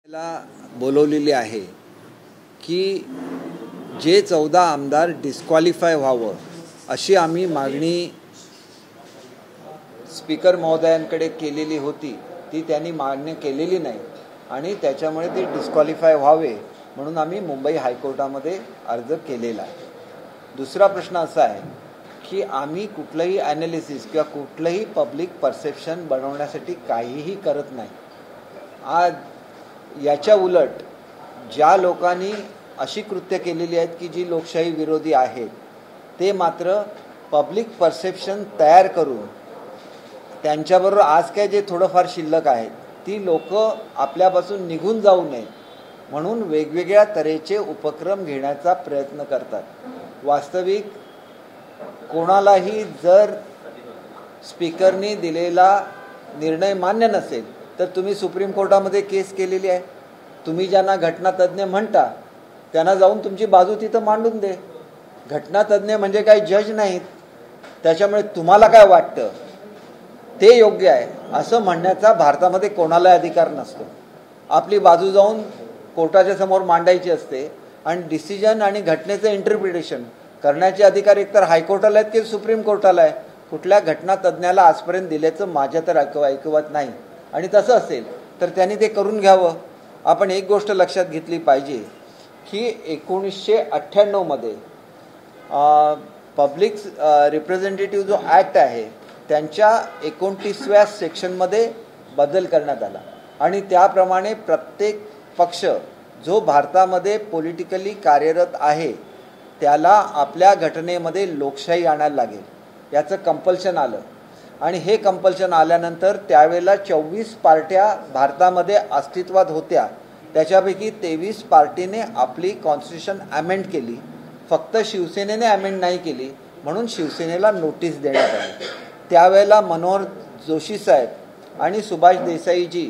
ला बोलवलेली आहे की जे 14 आमदार डिस्क्वालिफाय व्हावं अशी आम्ही मागणी स्पीकर महोदयांकडे केलेली होती. ती त्यांनी मान्य केलेली नाही आणि त्याच्यामुळे ते डिस्क्वालिफाय व्हावे म्हणून आम्ही मुंबई हायकोर्टामध्ये अर्ज केलेला आहे. दुसरा प्रश्न असा आहे की आम्ही कुठलंही ॲनालिसिस किंवा कुठलंही पब्लिक परसेप्शन बनवण्यासाठी काहीही करत नाही. आज याच्या उलट ज्या लोकांनी अशी कृत्य केलेली आहेत की जी लोकशाही विरोधी आहेत ते मात्र पब्लिक परसेप्शन तयार करून त्यांच्याबरोबर आज काय जे थोडंफार शिल्लक आहेत ती लोक आपल्यापासून निघून जाऊ नयेत म्हणून वेगवेगळ्या तऱ्हेचे उपक्रम घेण्याचा प्रयत्न करतात. वास्तविक कोणालाही जर स्पीकरनी दिलेला निर्णय मान्य नसेल तर तुम्ही सुप्रीम कोर्टामध्ये केस केलेली आहे. तुम्ही ज्यांना घटनातज्ञ म्हणता त्यांना जाऊन तुमची बाजू तिथं मांडून दे. घटनातज्ञ म्हणजे काही जज नाहीत. त्याच्यामुळे तुम्हाला काय वाटतं ते योग्य आहे असं म्हणण्याचा भारतामध्ये कोणालाही अधिकार नसतो. आपली बाजू जाऊन कोर्टाच्या समोर मांडायची असते आणि डिसिजन आणि घटनेचं इंटरप्रिटेशन करण्याचे अधिकार एकतर हायकोर्टाला आहेत की सुप्रीम कोर्टाला आहे. कुठल्या घटनातज्ञाला आजपर्यंत दिल्याचं माझ्या तर ऐकवत नाही आणि तसं असेल तर त्यांनी ते करून घ्यावं. आपण एक गोष्ट लक्षात घेतली पाहिजे की 1998 मध्ये पब्लिक रिप्रेझेंटेटिव्ह जो ॲक्ट आहे त्यांच्या 29व्या सेक्शनमध्ये बदल करण्यात आला आणि त्याप्रमाणे प्रत्येक पक्ष जो भारतामध्ये पॉलिटिकली कार्यरत आहे त्याला आपल्या घटनेमध्ये लोकशाही आणायला लागेल याचं कंपल्शन आलं आणि हे कंपल्शन आल्यानंतर त्यावेळेला 24 पार्ट्या भारतामध्ये अस्तित्वात होत्या. त्याच्यापैकी 23 पार्टीने आपली कॉन्स्टिट्यूशन अमेंड केली. फक्त शिवसेनेने अमेंड नाही केली म्हणून शिवसेनेला नोटीस देण्यात आली. त्यावेळेला मनोहर जोशी साहेब आणि सुभाष देसाईजी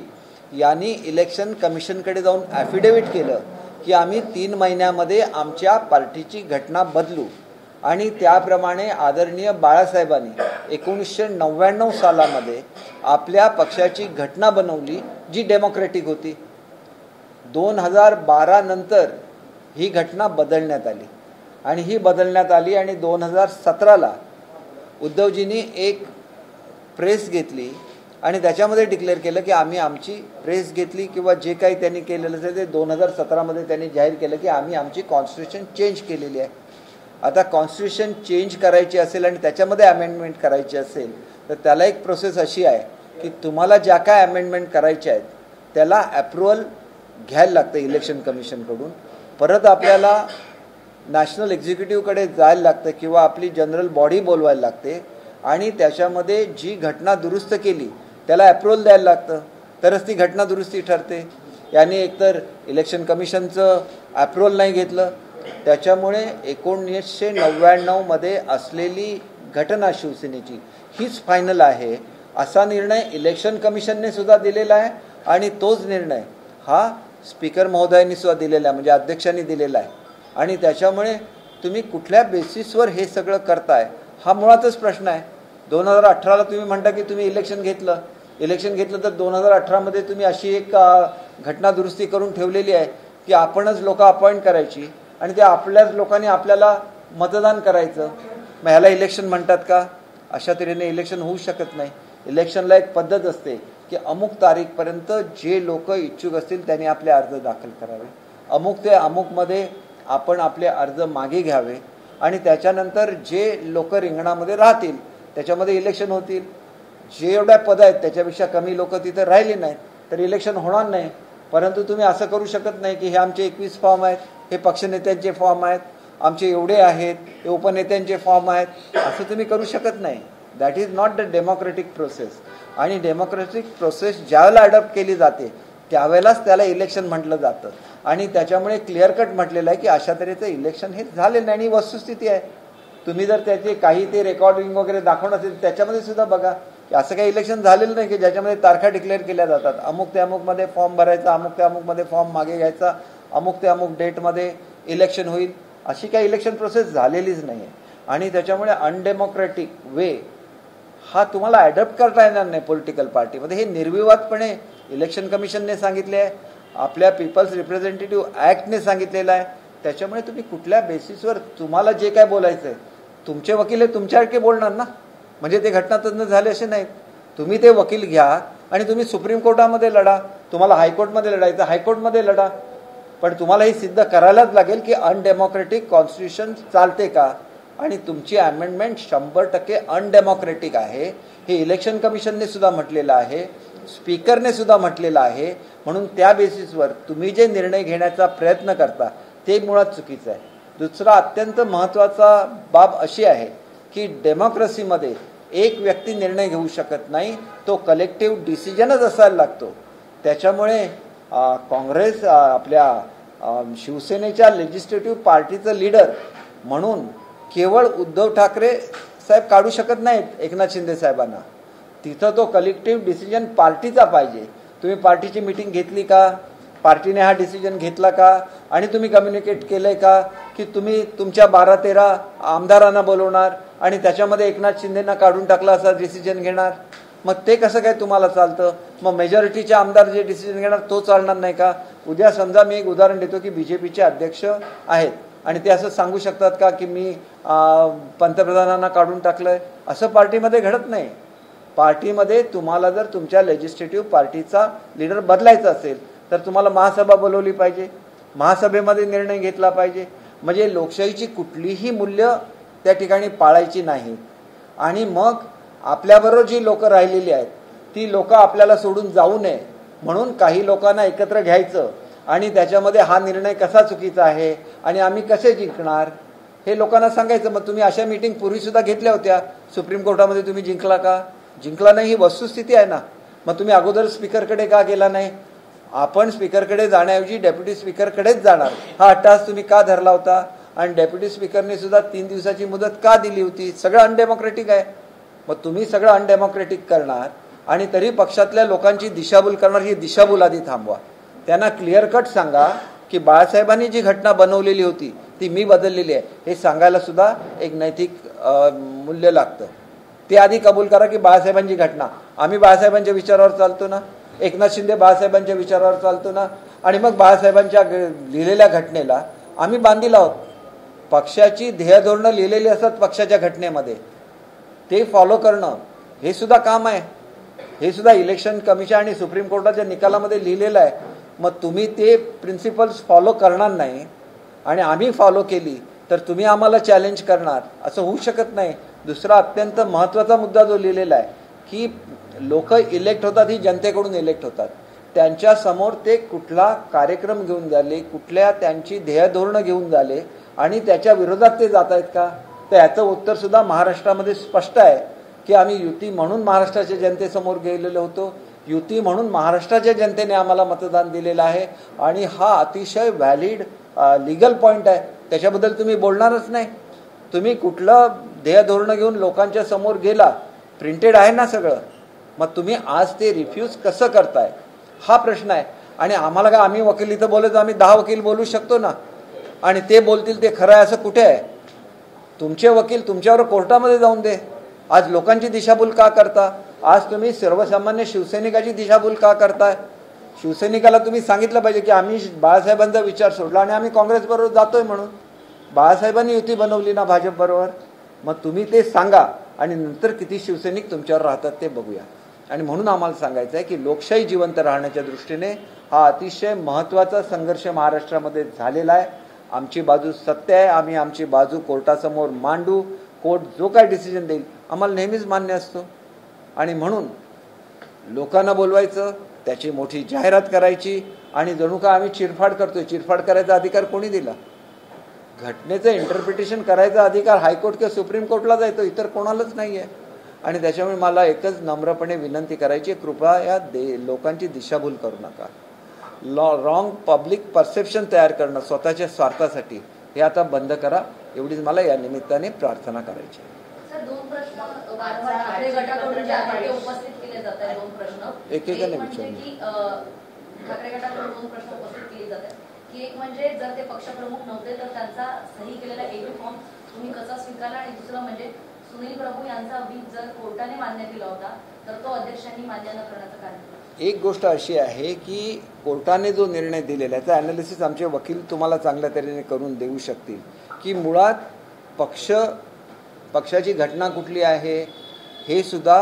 यांनी इलेक्शन कमिशनकडे जाऊन ॲफिडेव्हिट केलं की आम्ही 3 महिन्यामध्ये आमच्या पार्टीची घटना बदलू आणि त्याप्रमाणे आदरणीय बाळासाहेबांनी 1999 सालामध्ये आपल्या पक्षाची घटना बनवली जी डेमोक्रेटिक होती. 2012 नंतर ही घटना बदलण्यात आली आणि ही बदलण्यात आली आणि 2017ला उद्धवजींनी एक प्रेस घेतली आणि त्याच्यामध्ये डिक्लेअर केलं की आम्ही आमची प्रेस घेतली किंवा जे काही त्यांनी केलेलं असेल ते 2017मध्ये त्यांनी जाहीर केलं की आम्ही आमची कॉन्स्टिट्यूशन चेंज केलेली आहे. आता कॉन्स्टिट्यूशन चेंज करायची असेल आणि त्याच्यामध्ये अमेंडमेंट करायची असेल तर त्याला एक प्रोसेस अशी आहे की तुम्हाला ज्या काय अमेंडमेंट करायच्या आहेत त्याला अप्रुव्हल घ्यायला लागतं इलेक्शन कमिशनकडून. परत आपल्याला नॅशनल एक्झिक्युटिव्हकडे जायला लागतं किंवा आपली जनरल बॉडी बोलवायला लागते आणि त्याच्यामध्ये जी घटना दुरुस्त केली त्याला अप्रुव्हल द्यायला लागतं तरच ती घटना दुरुस्ती ठरते. याने एकतर इलेक्शन कमिशनचं अप्रुव्हल नाही घेतलं. त्याच्यामुळे 1999 मध्ये असलेली घटना शिवसेनेची हीच फायनल आहे असा निर्णय इलेक्शन कमिशनने सुद्धा दिलेला आहे आणि तोच निर्णय हा स्पीकर महोदयांनी सुद्धा दिलेला आहे म्हणजे अध्यक्षांनी दिलेला आहे. आणि त्याच्यामुळे तुम्ही कुठल्या बेसिसवर हे सगळं करताय हा मुळातच प्रश्न आहे. 2018ला तुम्ही म्हणता की तुम्ही इलेक्शन घेतलं तर 2018 मध्ये तुम्ही अशी एक घटना दुरुस्ती करून ठेवलेली आहे की आपणच लोक अपॉइंट करायची आणि त्या आपल्याच लोकांनी आपल्याला मतदान करायचं. मग ह्याला इलेक्शन म्हणतात का? अशा तऱ्हेने इलेक्शन होऊ शकत नाही. इलेक्शनला एक पद्धत असते की अमुक तारीखपर्यंत जे लोक इच्छुक असतील त्यांनी आपले अर्ज दाखल करावे. अमुक ते अमुकमध्ये आपण आपले अर्ज मागे घ्यावे आणि त्याच्यानंतर जे लोक रिंगणामध्ये राहतील त्याच्यामध्ये इलेक्शन होतील. जे एवढ्या पद आहेत त्याच्यापेक्षा कमी लोक तिथे राहिले नाहीत तर इलेक्शन होणार नाही. परंतु तुम्ही असं करू शकत नाही की हे आमचे 21 फॉर्म आहेत, हे पक्षनेत्यांचे फॉर्म आहेत, आमचे एवढे आहेत, हे उपनेत्यांचे फॉर्म आहेत, असं तुम्ही करू शकत नाही. That is not the democratic process. आणि डेमोक्रेटिक प्रोसेस ज्यावेळेला अडॉप्ट केली जाते त्यावेळेलाच त्याला इलेक्शन म्हटलं जातं आणि त्याच्यामुळे क्लिअर कट म्हटलेलं आहे की अशा तऱ्हेचं इलेक्शन हे झालेलं नाही आणि वस्तुस्थिती आहे. तुम्ही जर त्याचे काही ते रेकॉर्डिंग वगैरे दाखवणं असेल त्याच्यामध्ये सुद्धा बघा की असं काही इलेक्शन झालेलं नाही की ज्याच्यामध्ये तारखा डिक्लेअर केल्या जातात. अमुक ते अमुकमध्ये फॉर्म भरायचा, अमुक ते अमुकमध्ये फॉर्म मागे घ्यायचा, अमुक ते अमुक डेटमध्ये इलेक्शन होईल, अशी काही इलेक्शन प्रोसेस झालेलीच नाही आहे. आणि त्याच्यामुळे अनडेमोक्रेटिक वे हा तुम्हाला ॲडॉप्ट करता येणार नाही पॉलिटिकल पार्टीमध्ये. हे निर्विवादपणे इलेक्शन कमिशनने सांगितले आहे आपल्या पीपल्स रिप्रेझेंटेटिव्ह ॲक्टने सांगितलेलं आहे. त्याच्यामुळे तुम्ही कुठल्या बेसिसवर तुम्हाला जे काय बोलायचं आहे, तुमचे वकील हे तुमच्यासारखे बोलणार ना, म्हणजे ते घटनातज्ञ झाले असे नाहीत. तुम्ही ते वकील घ्या आणि तुम्ही सुप्रीम कोर्टामध्ये लढा. तुम्हाला हायकोर्टमध्ये लढायचं हायकोर्टमध्ये लढा, पण तुम्हाला हे सिद्ध करायलाच लागेल की अनडेमोक्रेटिक कॉन्स्टिट्यूशन चालते का, आणि तुमची अमेंडमेंट 100% अनडेमोक्रेटिक आहे हे इलेक्शन कमिशनने सुद्धा म्हटलेलं आहे, स्पीकरने सुद्धा म्हटलेलं आहे. म्हणून त्या बेसिसवर तुम्ही जे निर्णय घेण्याचा प्रयत्न करता ते मुळात चुकीचं आहे. दुसरा अत्यंत महत्त्वाचा बाब अशी आहे की डेमोक्रेसीमध्ये एक व्यक्ती निर्णय घेऊ शकत नाही, तो कलेक्टिव्ह डिसिजनच असायला लागतो. त्याच्यामुळे काँग्रेस आपल्या शिवसेनेच्या लेजिस्लेटिव्ह पार्टीचं लीडर म्हणून केवळ उद्धव ठाकरे साहेब काढू शकत नाहीत एकनाथ शिंदे साहेबांना. तिथं तो कलेक्टिव्ह डिसिजन पार्टीचा पाहिजे. तुम्ही पार्टीची मीटिंग घेतली का, पार्टीने हा डिसिजन घेतला का, आणि तुम्ही कम्युनिकेट केलंय का की तुम्ही तुमच्या 12-13 आमदारांना बोलवणार आणि त्याच्यामध्ये एकनाथ शिंदेंना काढून टाकला असा डिसिजन घेणार. मग ते कसं काय तुम्हाला चालतं? मग मेजॉरिटीचे आमदार जे डिसिजन घेणार तो चालणार नाही का? उद्या समजा मी एक उदाहरण देतो की बीजेपीचे अध्यक्ष आहेत आणि ते असं सांगू शकतात का की मी पंतप्रधानांना काढून टाकलंय? असं पार्टीमध्ये घडत नाही. पार्टीमध्ये तुम्हाला जर तुमच्या लेजिस्लेटिव्ह पार्टीचा लीडर बदलायचा असेल तर तुम्हाला महासभा बोलवली पाहिजे, महासभेमध्ये निर्णय घेतला पाहिजे. म्हणजे लोकशाहीची कुठलीही मूल्य त्या ठिकाणी पाळायची नाही. आणि मग आपल्याबरोबर जी लोक राहिलेली आहेत ती लोक आपल्याला सोडून जाऊ नये म्हणून काही लोकांना एकत्र घ्यायचं आणि त्याच्यामध्ये हा निर्णय कसा चुकीचा आहे आणि आम्ही कसे जिंकणार हे लोकांना सांगायचं. मग तुम्ही अशा मीटिंग पूर्वी सुद्धा घेतल्या होत्या, सुप्रीम कोर्टामध्ये तुम्ही जिंकला का? जिंकला नाही, ही वस्तुस्थिती आहे ना. मग तुम्ही अगोदर स्पीकरकडे का गेला नाही? आपण स्पीकरकडे जाण्याऐवजी डेप्युटी स्पीकरकडेच जाणार हा अट्टास तुम्ही का धरला होता? आणि डेप्युटी स्पीकरने सुद्धा 3 दिवसाची मुदत का दिली होती? सगळं अनडेमोक्रेटिक आहे. मग तुम्ही सगळं अनडेमोक्रेटिक करणार आणि तरी पक्षातल्या लोकांची दिशाभूल करणार. ही दिशाभूल आधी थांबवा. त्यांना क्लिअर कट सांगा की बाळासाहेबांनी जी घटना बनवलेली होती ती मी बदललेली आहे हे सांगायला सुद्धा एक नैतिक मूल्य लागतं. ते आधी कबूल करा की बाळासाहेबांची घटना, आम्ही बाळासाहेबांच्या विचारावर चालतो ना, एकनाथ शिंदे बाळासाहेबांच्या विचारावर चालतो ना, आणि मग बाळासाहेबांच्या लिहिलेल्या घटनेला आम्ही बांधील आहोत. पक्षाची ध्येयधोरणं लिहिलेली असतात पक्षाच्या घटनेमध्ये, ते फॉलो करणं हे सुद्धा काम आहे. हे सुद्धा इलेक्शन कमिशन आणि सुप्रीम कोर्टाच्या निकालामध्ये लिहिलेलं आहे. मग तुम्ही ते प्रिन्सिपल्स फॉलो करणार नाही आणि आम्ही फॉलो केली तर तुम्ही आम्हाला चॅलेंज करणार, असं होऊ शकत नाही. दुसरा अत्यंत महत्त्वाचा मुद्दा जो लिहिलेला आहे की लोक इलेक्ट होतात, ही जनतेकडून इलेक्ट होतात. त्यांच्या समोर ते कुठला कार्यक्रम घेऊन झाले, कुठल्या त्यांची ध्येयधोरणं घेऊन झाले आणि त्याच्या विरोधात ते जात आहेत का? तर याचं उत्तर सुद्धा महाराष्ट्रामध्ये स्पष्ट आहे की आम्ही युती म्हणून महाराष्ट्राच्या जनतेसमोर गेलेलो होतो. युती म्हणून महाराष्ट्राच्या जनतेने आम्हाला मतदान दिलेलं आहे आणि हा अतिशय व्हॅलिड लिगल पॉईंट आहे. त्याच्याबद्दल तुम्ही बोलणारच नाही. तुम्ही कुठलं ध्येयधोरणं घेऊन लोकांच्या समोर गेला, प्रिंटेड आहे ना सगळं. मग तुम्ही आज ते रिफ्यूज कसं करताय हा प्रश्न आहे. आणि आम्हाला काय, आम्ही वकील इथं बोलायचं, आम्ही 10 वकील बोलू शकतो ना, आणि ते बोलतील ते खरं आहे असं कुठे आहे? तुमचे वकील तुमच्यावर कोर्टामध्ये जाऊन दे. आज लोकांची दिशाभूल का करता? आज तुम्ही सर्वसामान्य शिवसैनिकाची दिशाभूल का करताय? शिवसैनिकाला तुम्ही सांगितलं पाहिजे की आम्ही बाळासाहेबांचा विचार सोडला आणि आम्ही काँग्रेसबरोबर जातोय म्हणून. बाळासाहेबांनी युती बनवली ना भाजपबरोबर. मग तुम्ही ते सांगा आणि नंतर किती शिवसैनिक तुमच्यावर राहतात ते बघूया. आणि म्हणून आम्हाला सांगायचं आहे की लोकशाही जिवंत राहण्याच्या दृष्टीने हा अतिशय महत्त्वाचा संघर्ष महाराष्ट्रामध्ये झालेला आहे. आमची बाजू सत्य आहे, आम्ही आमची बाजू कोर्टासमोर मांडू. कोर्ट जो काय डिसिजन देईल आम्हाला नेहमीच मान्य असतो. आणि म्हणून लोकांना बोलवायचं, त्याची मोठी जाहिरात करायची आणि जणू का आम्ही चिरफाड करतोय. चिरफाड करायचा अधिकार कोणी दिला? घटनेचं इंटरप्रिटेशन करायचा अधिकार हायकोर्ट किंवा सुप्रीम कोर्टला जायतो, इतर कोणालाच नाही आहे. आणि त्याच्यामुळे मला एकच नम्रपणे विनंती करायची, कृपया लोकांची दिशाभूल करू नका. रॉंग पब्लिक परसेप्शन तयार करणं स्वतःच्या स्वार्थासाठी हे आता बंद करा, एवढीच मला या निमित्ताने प्रार्थना करायची. एकेकाने विचारले ठाकरे गटाकडून 2 प्रश्न उपस्थित केले जातात की एक म्हणजे जर ते पक्षप्रमुख नव्हते तर त्यांचा सही केलेला एबी फॉर्म तुम्ही कसा स्वीकारला, आणि दुसरं म्हणजे सुनील प्रभू यांचा व्हीप जर कोर्टाने मान्य केला होता तर तो अध्यक्षांनी मान्य न करण्याचं कारण. एक गोष्ट अशी आहे की कोर्टाने जो निर्णय दिलेला आहे त्याचा ॲनालिसिस आमचे वकील तुम्हाला चांगल्या तऱ्हेने करून देऊ शकतील की मुळात पक्षाची घटना कुठली आहे हे सुद्धा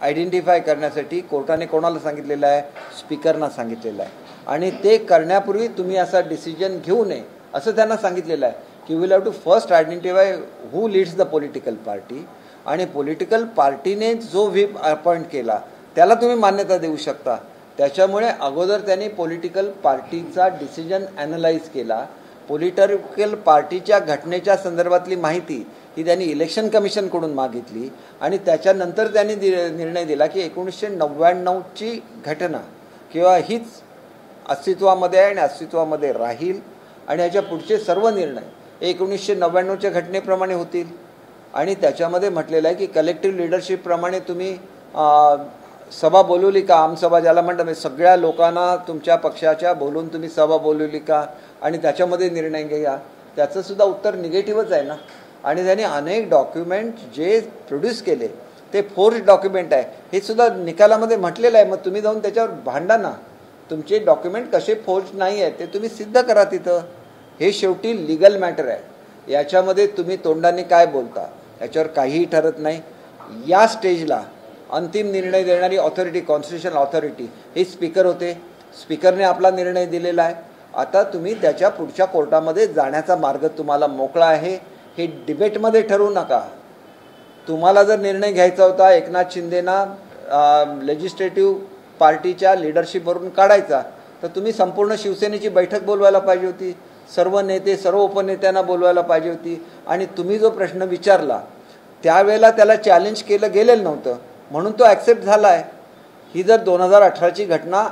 आयडेंटिफाय करण्यासाठी कोर्टाने कोणाला सांगितलेलं आहे, स्पीकरना सांगितलेलं आहे. आणि ते करण्यापूर्वी तुम्ही असा डिसिजन घेऊ नये असं त्यांना सांगितलेलं आहे की will have to first identify who leads the political party, आणि पॉलिटिकल पार्टीने जो व्हीप अपॉइंट केला त्याला तुम्ही मान्यता देऊ शकता. त्याच्यामुळे अगोदर त्यांनी पॉलिटिकल पार्टीचा डिसिजन ॲनलाइज केला. पॉलिटिकल पार्टीच्या घटनेच्या संदर्भातली माहिती ही त्यांनी इलेक्शन कमिशनकडून मागितली आणि त्याच्यानंतर त्यांनी निर्णय दिला की 1999ची घटना किंवा हीच अस्तित्वामध्ये आहे आणि अस्तित्वामध्ये राहील आणि ह्याच्या पुढचे सर्व निर्णय 1999च्या घटनेप्रमाणे होतील. आणि त्याच्यामध्ये म्हटलेलं आहे की कलेक्टिव्ह लिडरशिपप्रमाणे तुम्ही सभा बोलवली का, आमसभा ज्याला म्हणतात, म्हणजे सगळ्या लोकांना तुमच्या पक्षाच्या बोलून तुम्ही सभा बोलवली का आणि त्याच्यामध्ये निर्णय घ्या. त्याचं सुद्धा उत्तर निगेटिव्हच आहे ना. आणि त्यांनी अनेक डॉक्युमेंट जे प्रोड्यूस केले ते फोर्ज डॉक्युमेंट आहे हे सुद्धा निकालामध्ये म्हटलेलं आहे. मग तुम्ही जाऊन त्याच्यावर भांडा ना, तुमचे डॉक्युमेंट कसे फोर्ज नाही आहेत ते तुम्ही सिद्ध करा तिथं. हे शेवटी लिगल मॅटर आहे. याच्यामध्ये तुम्ही तोंडाने काय बोलता याच्यावर काहीही ठरत नाही. या स्टेजला अंतिम निर्णय देणारी ऑथॉरिटी, कॉन्स्टिट्युशनल ऑथॉरिटी, हे स्पीकर होते. स्पीकरने आपला निर्णय दिलेला आहे. आता तुम्ही त्याच्या पुढच्या कोर्टामध्ये जाण्याचा मार्ग तुम्हाला मोकळा आहे. हे डिबेटमध्ये ठरवू नका. तुम्हाला जर निर्णय घ्यायचा होता एकनाथ शिंदेना लेजिस्लेटिव्ह पार्टीच्या लिडरशिपवरून काढायचा तर तुम्ही संपूर्ण शिवसेनेची बैठक बोलवायला पाहिजे होती. सर्व नेते, सर्व उपनेत्यांना बोलवायला पाहिजे होती. आणि तुम्ही जो प्रश्न विचारला त्यावेळेला त्याला चॅलेंज केलं गेलेलं नव्हतं म्हणून तो ॲक्सेप्ट झाला आहे. ही जर 2018ची घटना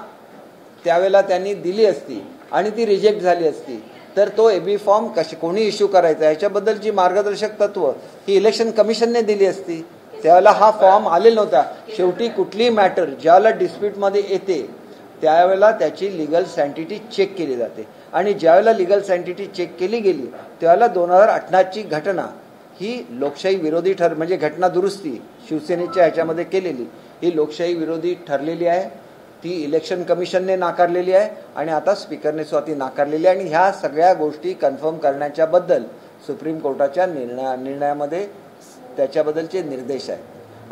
त्यावेळेला त्यांनी दिली असती आणि ती रिजेक्ट झाली असती तर तो एबी फॉर्म कोणी इश्यू करायचा याच्याबद्दलची मार्गदर्शक तत्व ही इलेक्शन कमिशनने दिली असती. त्यावेळेला हा फॉर्म आलेला नव्हता. शेवटी कुठलीही मॅटर ज्यावेळेला डिस्प्यूटमध्ये येते त्यावेळेला त्याची लिगल सँटिटी चेक केली जाते आणि ज्यावेळेला लिगल सँटिटी चेक केली गेली त्यावेळेला 2018ची घटना ही लोकशाही विरोधी म्हणजे घटना दुरुस्ती शिवसेनेच्या ह्याच्यामध्ये केलेली ही लोकशाही विरोधी ठरलेली आहे. ती इलेक्शन कमिशनने नाकारलेली आहे आणि आता स्पीकरने स्वतः नाकारलेली आहे. आणि ह्या सगळ्या गोष्टी कन्फर्म करण्याच्या बद्दल सुप्रीम कोर्टाच्या निर्णयामध्ये त्याच्याबद्दलचे निर्देश आहेत.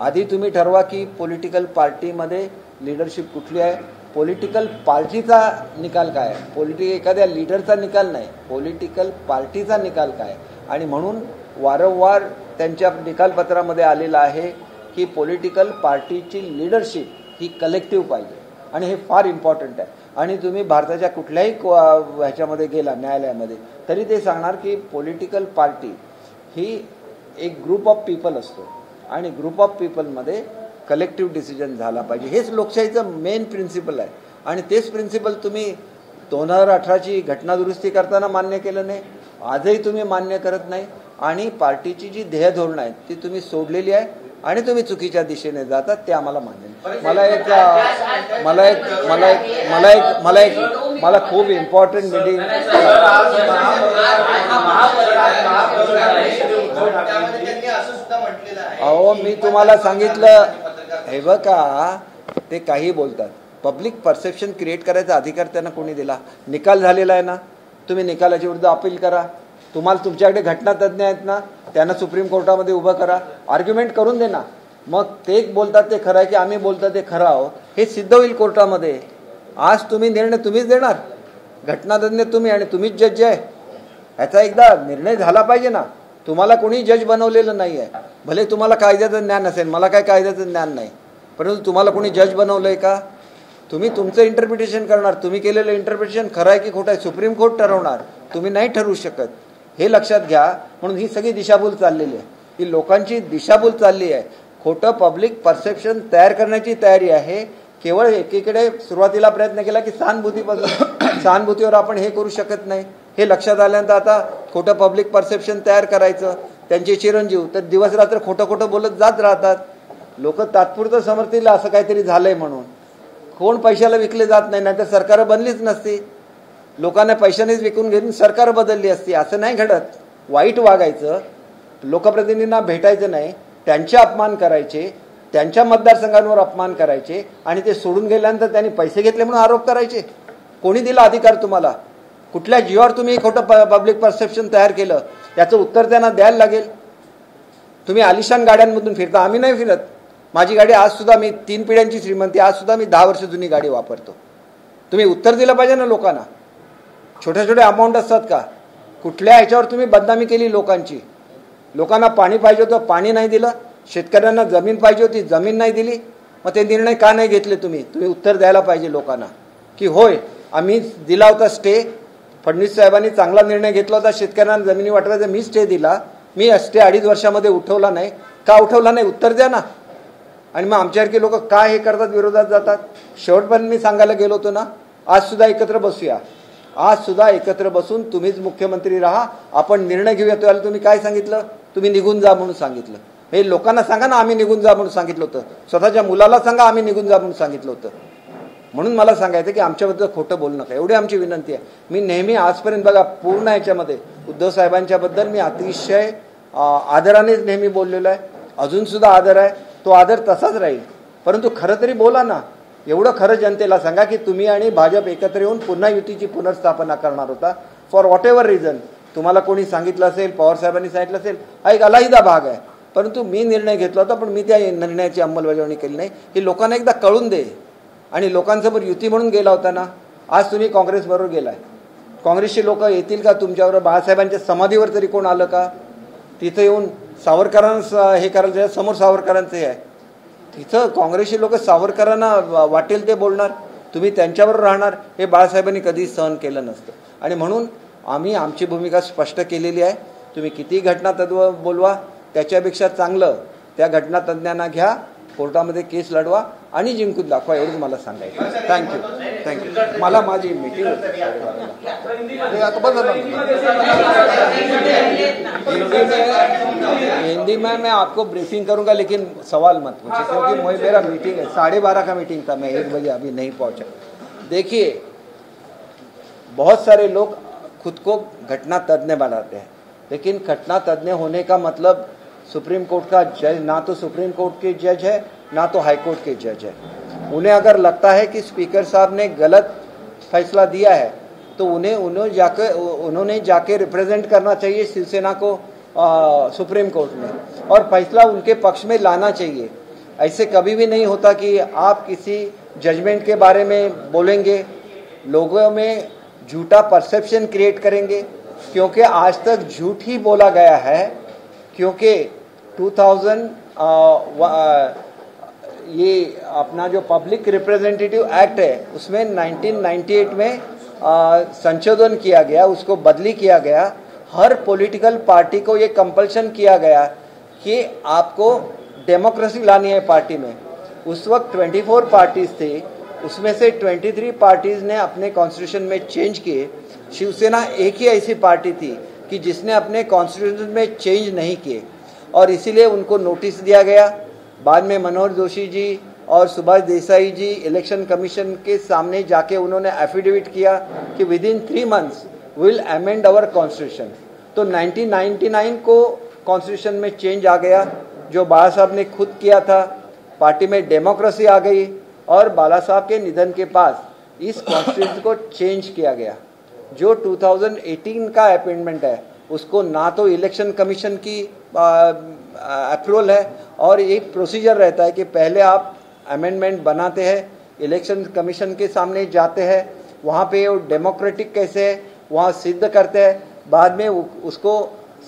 आधी तुम्ही ठरवा की पॉलिटिकल पार्टीमध्ये लिडरशिप कुठली आहे. पॉलिटिकल पार्टीचा निकाल काय आहे, एखाद्या लिडरचा निकाल नाही, पॉलिटिकल पार्टीचा निकाल काय. आणि म्हणून वारंवार त्यांच्या निकालपत्रामध्ये आलेलं आहे की पॉलिटिकल पार्टीची लिडरशिप ही कलेक्टिव्ह पाहिजे आणि हे फार इम्पॉर्टंट आहे. आणि तुम्ही भारताच्या कुठल्याही ह्याच्यामध्ये गेला न्यायालयामध्ये तरी ते सांगणार की पॉलिटिकल पार्टी ही एक ग्रुप ऑफ पीपल असतो आणि ग्रुप ऑफ पीपलमध्ये कलेक्टिव्ह डिसिजन झाला पाहिजे. हेच लोकशाहीचं मेन प्रिन्सिपल आहे. आणि तेच प्रिन्सिपल तुम्ही 2018ची घटना दुरुस्ती करताना मान्य केलं नाही, आजही तुम्ही मान्य करत नाही. आणि पार्टीची जी ध्येय धोरणं आहेत ती तुम्ही सोडलेली आहे आणि तुम्ही चुकीच्या दिशेने जातात ते आम्हाला मान्य नाही. मला खूप इम्पॉर्टंट मीटिंग अहो मी तुम्हाला सांगितलं हे बघा ते काही बोलतात. पब्लिक परसेप्शन क्रिएट करायचा अधिकार त्यांना कोणी दिला. निकाल झालेला आहे ना, तुम्ही निकालाच्या विरुद्ध अपील करा. तुम्हाला तुमच्याकडे घटना तज्ज्ञ आहेत ना त्यांना सुप्रीम कोर्टामध्ये उभं करा, आर्ग्युमेंट करून दे ना. मग ते बोलतात ते खरं आहे की आम्ही बोलतात ते खरं आहोत हे सिद्ध होईल कोर्टामध्ये. आज तुम्ही निर्णय तुम्हीच देणार, घटना तज्ज्ञ तुम्ही आणि तुम्हीच जज आहे. ह्याचा एकदा निर्णय झाला पाहिजे ना. तुम्हाला कोणी जज बनवलेलं नाही आहे. भले तुम्हाला कायद्याचं ज्ञान असेल, मला काय कायद्याचं ज्ञान नाही, परंतु तुम्हाला कोणी जज बनवलंय का. तुम्ही तुमचं इंटरप्रिटेशन करणार. तुम्ही केलेलं इंटरप्रिटेशन खरं आहे की खोटं आहे सुप्रीम कोर्ट ठरवणार, तुम्ही नाही ठरवू शकत. हे लक्षात घ्या. म्हणून ही सगळी दिशाभूल चाललेली आहे. ही लोकांची दिशाभूल चालली आहे. खोटं पब्लिक परसेप्शन तयार करण्याची तयारी आहे. केवळ एकीकडे सुरुवातीला प्रयत्न केला की सहानुभूतीवर आपण हे करू शकत नाही. हे लक्षात आल्यानंतर आता खोटं पब्लिक परसेप्शन तयार करायचं. त्यांचे चिरंजीव तर दिवस रात्र खोटं खोटं बोलत जात राहतात. लोक तात्पुरतं समर्थीला असं काहीतरी झालंय म्हणून. कोण पैशाला विकले जात नाही, नाहीतर सरकार बनलीच नसती. लोकांना पैशानेच विकून घेऊन सरकार बदलली असती. असं नाही घडत. वाईट वागायचं, लोकप्रतिनिधींना भेटायचं नाही, त्यांचे अपमान करायचे त्यांच्या मतदारसंघांवर अपमान करायचे आणि ते सोडून गेल्यानंतर त्यांनी पैसे घेतले म्हणून आरोप करायचे. कोणी दिला अधिकार तुम्हाला? कुठल्या जीवावर तुम्ही खोटं पब्लिक परसेप्शन तयार केलं? याचं उत्तर त्यांना द्यायला लागेल. तुम्ही आलिशान गाड्यांमधून फिरता, आम्ही नाही फिरत. माझी गाडी आज सुद्धा, मी 3 पिढ्यांची श्रीमंती, आज सुद्धा मी 10 वर्ष जुनी गाडी वापरतो. तुम्ही उत्तर दिलं पाहिजे ना लोकांना. छोट्या छोट्या अमाऊंट असतात का? कुठल्या ह्याच्यावर तुम्ही बदनामी केली लोकांची? लोकांना पाणी पाहिजे होतं, पाणी नाही दिलं. शेतकऱ्यांना जमीन पाहिजे होती, जमीन नाही दिली. मग ते निर्णय का नाही घेतले तुम्ही? तुम्ही उत्तर द्यायला पाहिजे लोकांना की होय आम्ही दिला होता स्टे, फडणवीस साहेबांनी चांगला निर्णय घेतला होता शेतकऱ्यांना जमिनी वाटवायचा, मी स्टे दिला, मी स्टे 2.5 वर्षामध्ये उठवला नाही. का उठवला नाही? उत्तर द्या ना. आणि मग आमच्यासारखे लोक काय हे करतात, विरोधात जातात. शेवटपर्यंत मी सांगायला गेलो होतो ना, आज सुद्धा एकत्र बसूया. आज सुद्धा एकत्र बसून तुम्हीच मुख्यमंत्री राहा, आपण निर्णय घेऊया. त्याला तुम्ही काय सांगितलं? तुम्ही निघून जा म्हणून सांगितलं. हे लोकांना सांगा ना आम्ही निघून जा म्हणून सांगितलं होतं. स्वतःच्या मुलाला सांगा आम्ही निघून जा म्हणून सांगितलं होतं. म्हणून मला सांगायचं की आमच्याबद्दल खोटं बोलू नका, एवढी आमची विनंती आहे. मी नेहमी आजपर्यंत बघा पूर्ण याच्यामध्ये उद्धव साहेबांच्याबद्दल मी अतिशय आदरानेच नेहमी बोललेलो आहे. अजून सुद्धा आदर आहे, तो आदर तसाच राहील. परंतु खरं तरी बोला ना. एवढं खरं जनतेला सांगा की तुम्ही आणि भाजप एकत्र येऊन पुन्हा युतीची पुनर्स्थापना करणार होता. फॉर व्हॉट एव्हर रिझन, तुम्हाला कोणी सांगितलं असेल, पवार साहेबांनी सांगितलं असेल, हा एक अलाहिदा भाग आहे. परंतु मी निर्णय घेतला होता, पण मी त्या निर्णयाची अंमलबजावणी केली नाही. हे लोकांना एकदा कळून दे. आणि लोकांसमोर युती म्हणून गेला होता ना, आज तुम्ही काँग्रेसबरोबर गेलाय. काँग्रेसचे लोक येतील का तुमच्यावर? बाळासाहेबांच्या समाधीवर तरी कोण आलं का? तिथं येऊन सावरकरांना हे करायचं, समोर सावरकरांचं हे आहे. तिथं काँग्रेसचे लोक सावरकरांना वाटेल ते बोलणार, तुम्ही त्यांच्याबरोबर राहणार, हे बाळासाहेबांनी कधी सहन केलं नसतं. आणि म्हणून आम्ही आमची भूमिका स्पष्ट केलेली आहे. तुम्ही किती घटनातत्व बोलवा, त्याच्यापेक्षा चांगलं त्या घटनातज्ञांना घ्या, कोर्टामध्ये केस लढवा आणि जिंकून दाखवा, एवढंच मला सांगायचं. थँक्यू. मला माझी मीटिंग हिंदी में मैं आपको ब्रीफिंग करूंगा, लेकिन सवाल मत पूछिए क्योंकि मेरा मीटिंग है, 12:30 का मीटिंग था, मैं 1 बजे अभी नहीं पहुंचा. देखिए, बहुत सारे लोग खुद को घटना तज्ञ बनाते हैं, लेकिन घटना तज्ञ होने का मतलब सुप्रीम कोर्ट का जज, ना तो सुप्रीम कोर्ट के जज है ना तो हाई कोर्ट के जज है. उन्हें अगर लगता है कि स्पीकर साहब ने गलत फैसला दिया है तो उन्होंने जाके रिप्रेजेंट करना चाहिए शिवसेना को सुप्रीम कोर्ट में, और फैसला उनके पक्ष में लाना चाहिए. ऐसे कभी भी नहीं होता कि आप किसी जजमेंट के बारे में बोलेंगे, लोगों में झूठा परसेप्शन क्रिएट करेंगे. क्योंकि आज तक झूठ ही बोला गया है. क्योंकि 2000 ये अपना जो पब्लिक रिप्रेजेंटेटिव एक्ट है उसमें 1998 में संशोधन किया गया, उसको बदली किया गया. हर पॉलिटिकल पार्टी को ये कंपल्शन किया गया कि आपको डेमोक्रेसी लानी है पार्टी में. उस वक्त 24 पार्टीज थे, उसमें से 23 पार्टीज ने अपने कॉन्स्टिट्यूशन में चेंज किए. शिवसेना एक ही ऐसी पार्टी थी कि जिसने अपने कॉन्स्टिट्यूशन में चेंज नहीं किए, और इसीलिए उनको नोटिस दिया गया. बाद में मनोहर जोशी जी और सुभाष देसाई जी इलेक्शन कमीशन के सामने जाके उन्होंने एफिडेविट किया कि within 3 months will amend our constitution. तो 1999 को कॉन्स्टिट्यूशन में चेंज आ गया, जो बाला साहब ने खुद किया था. पार्टी में डेमोक्रेसी आ गई, और बाला साहब के निधन के पास इस कॉन्स्टिट्यूशन को चेंज किया गया. जो 2018 का अपॉइंटमेंट है उसको ना तो इलेक्शन कमीशन की अप्रूवल है, और एक प्रोसीजर रहता है कि पहले आप अमेंडमेंट बनाते हैं, इलेक्शन कमीशन के सामने जाते हैं, वहाँ पे वो डेमोक्रेटिक कैसे है वहाँ सिद्ध करते हैं, बाद में उसको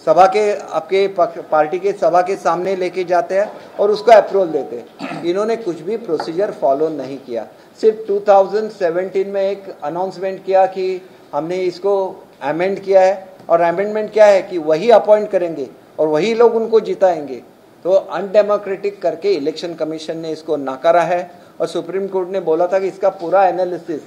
सभा के आपके पार्टी के सभा के सामने लेके जाते हैं और उसको अप्रूवल देते हैं. इन्होंने कुछ भी प्रोसीजर फॉलो नहीं किया. सिर्फ 2017 में एक अनाउंसमेंट किया कि हमने इसको अमेंड किया है, और अमेंडमेंट क्या है कि वही अपॉइंट करेंगे और वही लोग उनको जिताएंगे. तो अनडेमोक्रेटिक करके इलेक्शन कमीशन ने इसको नकारा है, और सुप्रीम कोर्ट ने बोला था कि इसका पूरा एनालिसिस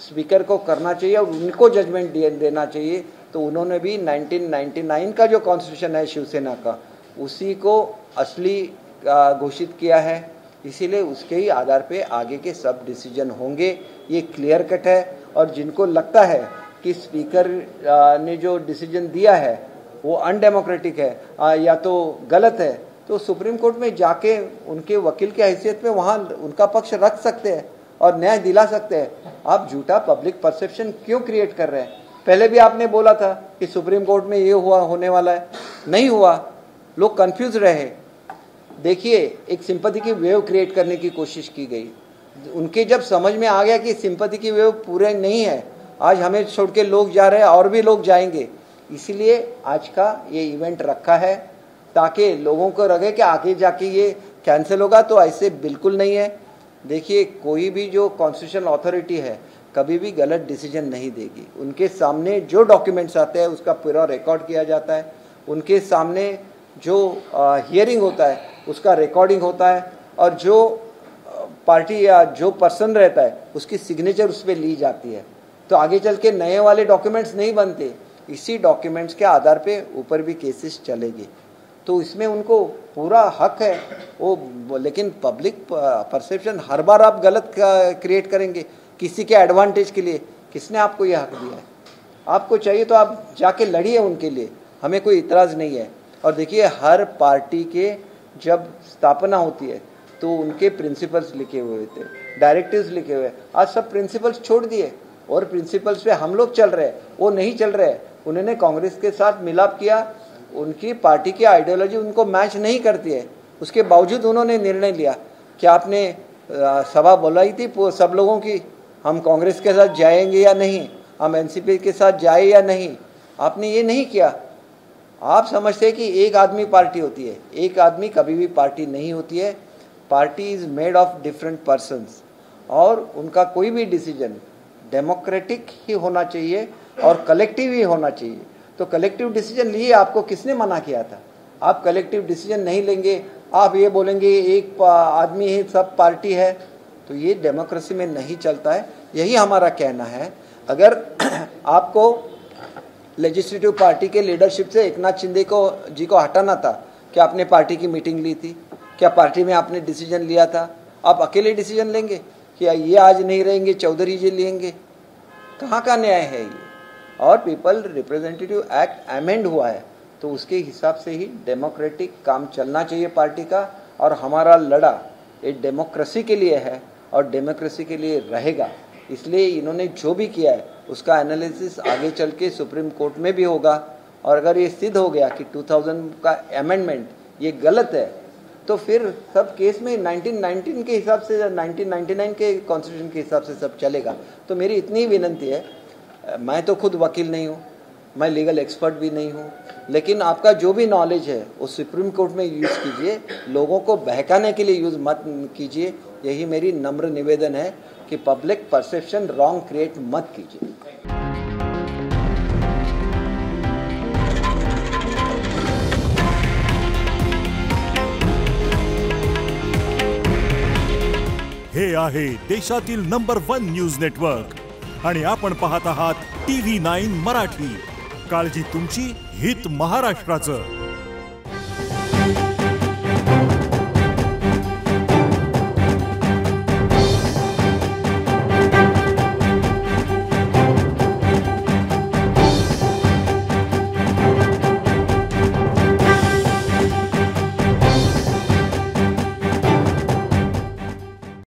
स्पीकर को करना चाहिए और उनको जजमेंट देना चाहिए. तो उन्होंने भी 1999 का जो कॉन्स्टिट्यूशन है शिवसेना का, उसी को असली घोषित किया है. इसीलिए उसके ही आधार पे आगे के सब डिसीजन होंगे. ये क्लियर कट है, और जिनको लगता है कि स्पीकर ने जो डिसीजन दिया है वो अनडेमोक्रेटिक है या तो गलत है, तो सुप्रीम कोर्ट में जाके उनके वकील की हैसियत में वहाँ उनका पक्ष रख सकते हैं और न्याय दिला सकते हैं। आप झूठा पब्लिक परसेप्शन क्यों क्रिएट कर रहे हैं? पहले भी आपने बोला था कि सुप्रीम कोर्ट में ये हुआ होने वाला है, नहीं हुआ, लोग कंफ्यूज रहे। देखिए, एक सिंपैथी की वेव क्रिएट करने की कोशिश की गई। उनके जब समझ में आ गया कि सिंपैथी की वेव पूरे नहीं है, आज हमें छोड़ के लोग जा रहे हैं और भी लोग जाएंगे, इसलिए आज का ये इवेंट रखा है ताकि लोगों को लगे कि आगे जाके ये कैंसिल होगा। तो ऐसे बिल्कुल नहीं है। देखिए, कोई भी जो कॉन्स्टिट्यूशनल अथॉरिटी है कभी भी गलत डिसीजन नहीं देगी। उनके सामने जो डॉक्यूमेंट्स आते हैं उसका पूरा रिकॉर्ड किया जाता है, उनके सामने जो हियरिंग होता है उसका रिकॉर्डिंग होता है, और जो पार्टी या जो पर्सन रहता है उसकी सिग्नेचर उस पर ली जाती है। तो आगे चल के नए वाले डॉक्यूमेंट्स नहीं बनते, इसी डॉक्यूमेंट्स के आधार पे ऊपर भी केसेस चलेगी। तो इसमें उनको पूरा हक है वो, लेकिन पब्लिक परसेप्शन हर बार आप गलत क्रिएट करेंगे किसी के एडवांटेज के लिए। किसने आपको ये हक दिया है? आपको चाहिए तो आप जाके लड़िए उनके लिए, हमें कोई इतराज़ नहीं है। और देखिए, हर पार्टी के जब स्थापना होती है तो उनके प्रिंसिपल्स लिखे हुए थे, डायरेक्टिव्स लिखे हुए। आज सब प्रिंसिपल्स छोड़ दिए और प्रिंसिपल्स पे हम लोग चल रहे हैं, वो नहीं चल रहे। उन्होंने कांग्रेस के साथ मिलाप किया, उनकी पार्टी की आइडियोलॉजी उनको मैच नहीं करती है, उसके बावजूद उन्होंने निर्णय लिया। क्या आपने सभा बुलाई थी सब लोगों की, हम कांग्रेस के साथ जाएंगे या नहीं, हम एनसीपी के साथ जाए या नहीं? आपने ये नहीं किया। आप समझते हैं कि एक आदमी पार्टी होती है, एक आदमी कभी भी पार्टी नहीं होती है। Party is made of different persons, और उनका कोई भी डिसीजन डेमोक्रेटिक ही होना चाहिए और कलेक्टिव ही होना चाहिए। तो कलेक्टिव डिसीजन लिए, आपको किसने मना किया था? आप कलेक्टिव डिसीजन नहीं लेंगे, आप ये बोलेंगे एक आदमी ही सब पार्टी है, तो ये डेमोक्रेसी में नहीं चलता है। यही हमारा कहना है। अगर आपको लेजिस्लेटिव पार्टी के लीडरशिप से एकनाथ शिंदे जी को हटाना था, क्या आपने पार्टी की मीटिंग ली थी? क्या पार्टी में आपने डिसीजन लिया था? आप अकेले डिसीजन लेंगे कि ये आज नहीं रहेंगे, चौधरी जी लेंगे? कहाँ का न्याय है ये? और पीपल रिप्रेजेंटेटिव एक्ट अमेंड हुआ है, तो उसके हिसाब से ही डेमोक्रेटिक काम चलना चाहिए पार्टी का। और हमारा लड़ा ये डेमोक्रेसी के लिए है और डेमोक्रेसी के लिए रहेगा। इसलिए इन्होंने जो भी किया है उसका एनालिसिस आगे चल के सुप्रीम कोर्ट में भी होगा। और अगर ये सिद्ध हो गया कि 2000 का अमेंडमेंट ये गलत है, तो फिर सब केस में 1919 के हिसाब से, 1999 के कॉन्स्टिट्यूशन के हिसाब से सब चलेगा। तो मेरी इतनी ही विनंती है, मैं तो खुद वकील नहीं हूँ, मैं लीगल एक्सपर्ट भी नहीं हूँ, लेकिन आपका जो भी नॉलेज है वो सुप्रीम कोर्ट में यूज़ कीजिए, लोगों को बहकाने के लिए यूज़ मत कीजिए। यही मेरी नम्र निवेदन है कि पब्लिक परसेप्शन रॉन्ग क्रिएट मत कीजिए। हे आहे देशातील नंबर 1 न्यूज नेटवर्क आणि आपण पाहत आहात TV9 मराठी। काळजी तुमची, हित महाराष्ट्राचं।